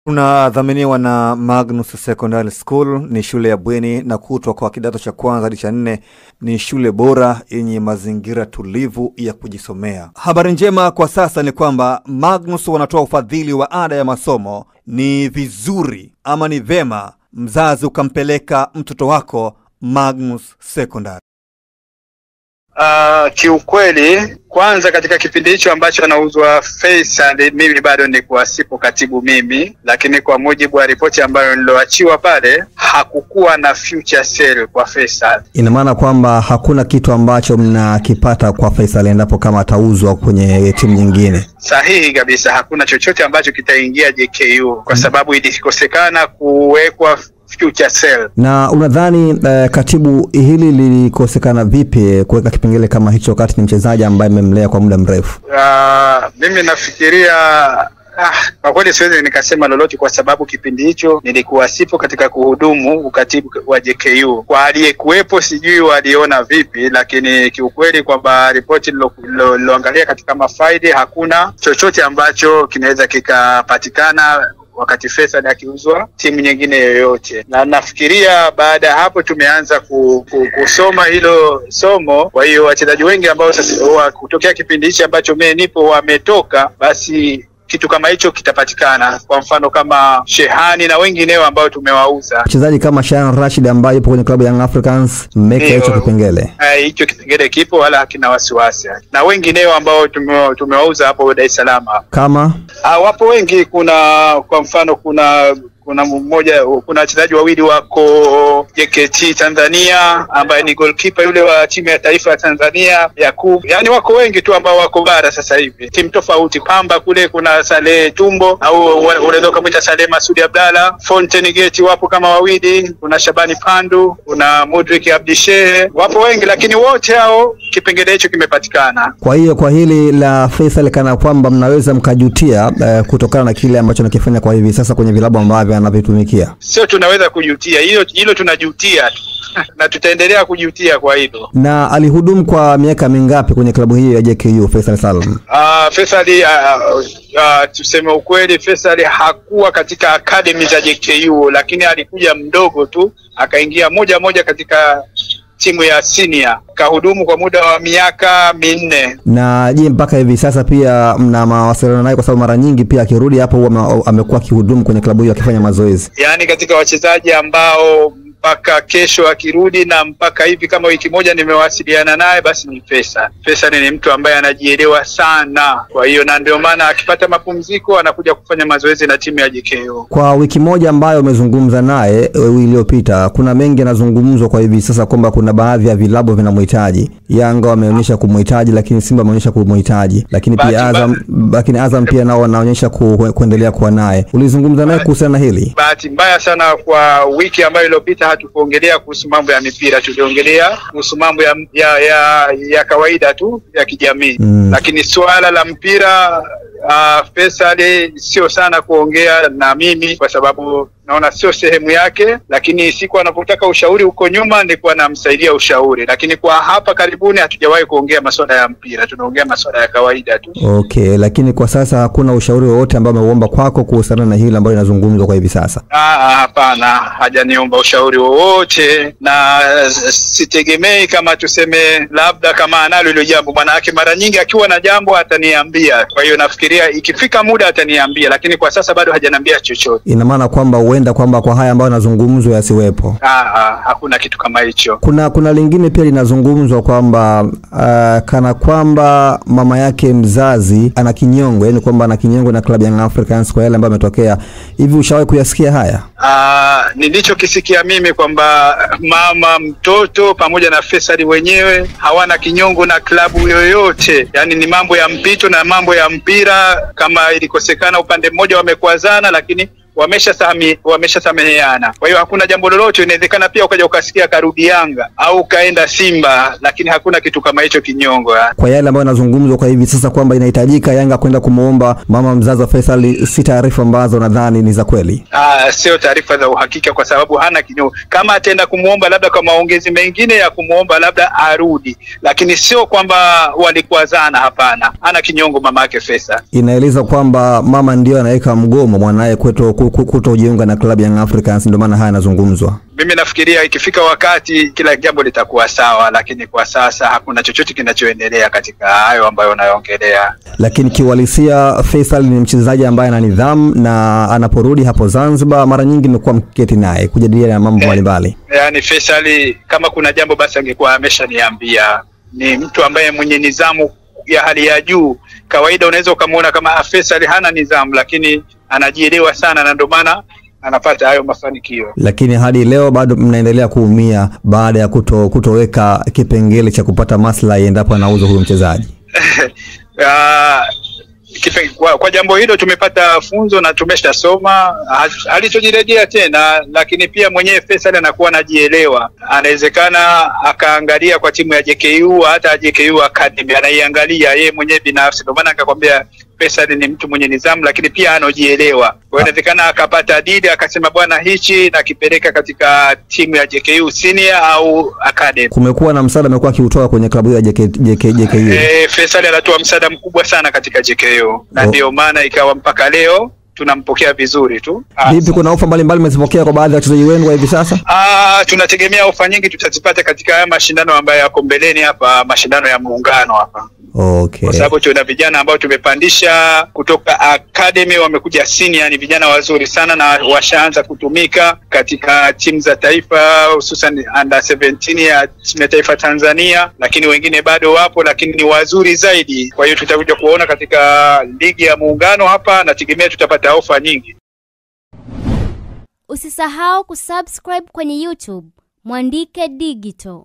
Tunadhaminiwa na Magnus Secondary School. Ni shule ya bweni na kutwa kwa kidato cha kwanza hadi cha 4. Ni shule bora yenye mazingira tulivu ya kujisomea. Habari njema kwa sasa ni kwamba Magnus wanatoa ufadhili wa ada ya masomo. Ni vizuri ama ni vema mzazi ukampeleka mtoto wako Magnus Secondary. Kiukweli kwanza katika kipindi hicho ambacho anauzwa Faisal, mimi bado nilikuwa sipo katibu mimi, lakini kwa mujibu wa ripoti ambayo niloachiwa pale hakukuwa na future sale kwa Faisal. Ina maana kwamba hakuna kitu ambacho mnakipata kwa Faisal endapo kama atauzwa kwenye timu nyingine. Sahihi kabisa, hakuna chochote ambacho kitaingia JKU kwa sababu ilikosekana kuwekwa future sale. Na unadhani katibu, hili lilikosekana vipi kuweka kipengele kama hicho wakati ni mchezaji ambaye mmemlea kwa muda mrefu? Mimi nafikiria kwa kweli siwezi nikasema lolote kwa sababu kipindi hicho nilikuwa sipo katika kuhudumu ukatibu wa JKU. Kwa aliyekuwepo sijui waliona vipi, lakini kiukweli kwamba ripoti niloangalia katika mafaili hakuna chochote ambacho kinaweza kikapatikana wakati Faisal akiuzwa timu nyingine yoyote. Na nafikiria baada ya hapo tumeanza kusoma hilo somo. Kwa hiyo wachezaji wengi ambao sasa kutokea kipindi hicho ambacho mimi nipo wametoka, basi kitu kama hicho kitapatikana. Kwa mfano kama Shehani na wengineo ambao tumewauza. Mchezaji kama Shahan Rashid ambaye yupo kwenye klabu ya Young Africans, mmeka hicho kipengele. Hicho kipengele kipo wala hakina wasiwasi. Na wengineo ambao tumewauza hapo Dar es Salaam. Kama wapo wengi, kwa mfano kuna wachezaji wawili wako JKT Tanzania ambaye ni goalkeeper yule wa timu ya taifa ya Tanzania Yakub. Yaani wako wengi tu ambao wako bara sasa hivi. Timu tofauti. Pamba kule kuna Saleh Tumbo au unaweza kumuita Saleh Masudi Abdalla. Fountain Gate wapo kama wawili, kuna Shabani Pandu, kuna Mudrik Abdishehe. Wapo wengi, lakini wote hao kipengele hicho kimepatikana. Kwa hiyo kwa hili la Faisal kana kwamba mnaweza mkajutia kutokana na kile ambacho nakifanya kwa hivi sasa kwenye vilabu ambavyo anavitumikia. Sio tunaweza kujutia, hilo tunajutia na tutaendelea kujutia kwa hilo. Na alihudumu kwa miaka mingapi kwenye klabu hii ya JKU Faisal Salum? Faisal tuseme ukweli, Faisal hakuwa katika academy za JKU, lakini alikuja mdogo tu akaingia moja katika timu ya senior, kahudumu kwa muda wa miaka 4. Na je, mpaka hivi sasa pia mna mawasiliano naye? Kwa sababu mara nyingi pia akirudi hapo huwa amekuwa akihudumu kwenye klabu hiyo akifanya mazoezi. Yaani katika wachezaji ambao mpaka kesho akirudi na mpaka hivi kama wiki moja nimewasiliana naye, basi ni Faisal. Faisal ni mtu ambaye anajielewa sana. Kwa hiyo na ndio maana akipata mapumziko anakuja kufanya mazoezi na timu ya JKU. Kwa wiki moja ambayo umezungumza naye iliyopita, kuna mengi yanazungumzwa kwa hivi sasa kwamba kuna baadhi ya vilabu vinamhitaji. Yanga wameonyesha kumhitaji, lakini Simba wameonyesha kumhitaji, lakini pia Azam pia nao wanaonyesha kuendelea kuwa naye. Ulizungumza naye kuhusiana na hili? Bahati mbaya sana kwa wiki ambayo iliyopita hatukuongelea kuhusu mambo ya mipira, tuliongelea kuhusu mambo ya kawaida tu ya kijamii. Lakini swala la mpira Faisal sio sana kuongea na mimi kwa sababu naona sio sehemu yake, lakini siku anapotaka ushauri huko nyuma nilikuwa namsaidia ushauri, lakini kwa hapa karibuni hatujawahi kuongea masuala ya mpira, tunaongea masuala ya kawaida tu. Okay, lakini kwa sasa hakuna ushauri wowote ambao ameomba kwako kuhusiana na hili ambalo linazungumzwa kwa hivi sasa? Hapana, hajaniomba ushauri wowote, na sitegemei kama tuseme labda kama analo hilo jambo. Maana yake mara nyingi akiwa na jambo ataniambia. Kwa hiyo nafikiria ikifika muda ataniambia, lakini kwa sasa bado hajaniambia chochote. Ina maana kwamba huenda kwamba kwa haya ambayo yanazungumzwa yasiwepo? Hakuna kitu kama hicho. Kuna lingine pia linazungumzwa kwamba kana kwamba mama yake mzazi ana kinyongo, yani kwamba ana kinyongo na klabu ya Young Africans kwa yale ambayo yametokea. Hivi ushawahi kuyasikia haya? Nilichokisikia mimi kwamba mama mtoto pamoja na Faisal wenyewe hawana kinyongo na klabu yoyote. Yani ni mambo ya mpito na mambo ya mpira, kama ilikosekana upande mmoja wamekwazana, lakini wameshasameheana. Kwa hiyo hakuna jambo lolote. Inawezekana pia ukaja ukasikia karudi Yanga au kaenda Simba, lakini hakuna kitu kama hicho kinyongo. Kwa yale ambayo yanazungumzwa kwa hivi sasa kwamba inahitajika Yanga kwenda kumuomba mama mzazi wa Faisal, si taarifa ambazo nadhani ni za kweli? Sio taarifa za uhakika kwa sababu hana kinyongo. Kama ataenda kumuomba labda kwa maongezi mengine ya kumuomba labda arudi, lakini sio kwamba walikwazana, hapana. Hana kinyongo mama yake Faisal. Inaeleza kwamba mama ndio anaweka mgomo mwanae kwetu kutojiunga na klabu ya Young Africans, ndio maana haya yanazungumzwa? Mimi nafikiria ikifika wakati kila jambo litakuwa sawa, lakini kwa sasa hakuna chochote kinachoendelea katika hayo ambayo unayoongelea. Lakini kiuhalisia Faisal ni mchezaji ambaye ana nidhamu, na anaporudi hapo Zanzibar mara nyingi nimekuwa mkiketi naye kujadiliana mambo mbalimbali. Yaani Faisal kama kuna jambo basi angekuwa ameshaniambia. Ni mtu ambaye mwenye nidhamu ya hali ya juu. Kawaida unaweza ukamuona kama Faisal hana nidhamu, lakini anajielewa sana, na ndio maana anapata hayo mafanikio. Lakini hadi leo bado mnaendelea kuumia baada ya kutoweka kipengele cha kupata maslahi endapo anauzwa huyo mchezaji. Kwa jambo hilo tumepata funzo na tumeshasoma, alichojirejea tena, lakini pia mwenyewe Faisal anakuwa anajielewa. Anawezekana akaangalia kwa timu ya JKU, hata JKU Academy anaiangalia yeye mwenyewe binafsi. Ndio maana akakwambia Faisal ni mtu mwenye nidhamu, lakini pia anajielewa. Kwa hiyo inawezekana akapata dili akasema bwana hichi na kipeleka katika timu ya JKU Senior au Academy. Kumekuwa na msaada amekuwa akiutoa kwenye klabu ya JKU. Faisal anatoa msaada mkubwa sana katika JKU, na ndio maana ikawa mpaka leo tunampokea vizuri tu. Vipi, kuna ofa mbalimbali mmezipokea kwa baadhi ya wachezaji wenu hivi sasa? Tunategemea ofa nyingi tutazipata katika haya mashindano ambayo yako mbeleni hapa, mashindano ya Muungano hapa. Okay. Kwa sababu tuna vijana ambao tumepandisha kutoka Academy wamekuja Senior, ni vijana wazuri sana na washaanza kutumika katika timu za taifa, hususan under 17 ya timu ya taifa Tanzania, lakini wengine bado wapo, lakini ni wazuri zaidi. Kwa hiyo tutakuja kuona katika ligi ya Muungano hapa, na tegemea tutapata ofa nyingi. Usisahau kusubscribe kwenye YouTube Mwandike Digital.